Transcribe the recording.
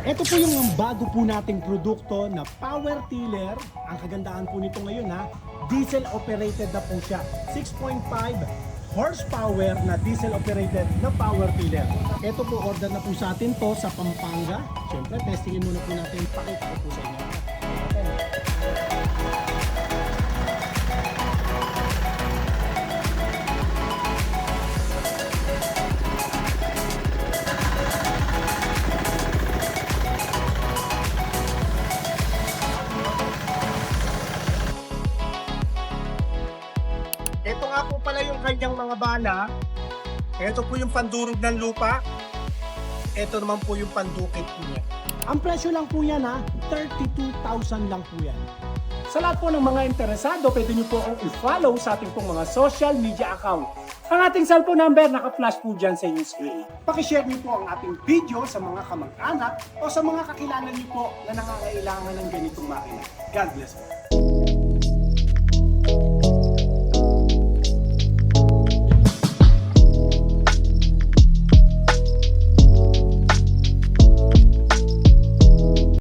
Ito po yung bago po nating produkto na power tiller. Ang kagandahan po nito ngayon diesel operated na po siya. 6.5 horsepower na diesel operated na power tiller. Ito po, order na po sa atin to sa Pampanga. Siyempre, testingin muna po natin. Pakita ko po sa inyo. Ito nga po pala yung kanyang mga bala. Ito po yung pandurog ng lupa. Ito naman po yung pandukit po niya. Ang presyo lang po yan 32,000 lang po yan. Sa lahat po ng mga interesado, pwede nyo po akong i-follow sa ating pong mga social media account. Ang ating cellphone number naka-flash po dyan sa inyong screen. Pakishare nyo po ang ating video sa mga kamag-anak o sa mga kakilala nyo po na nangangailangan ng ganitong makina. God bless po.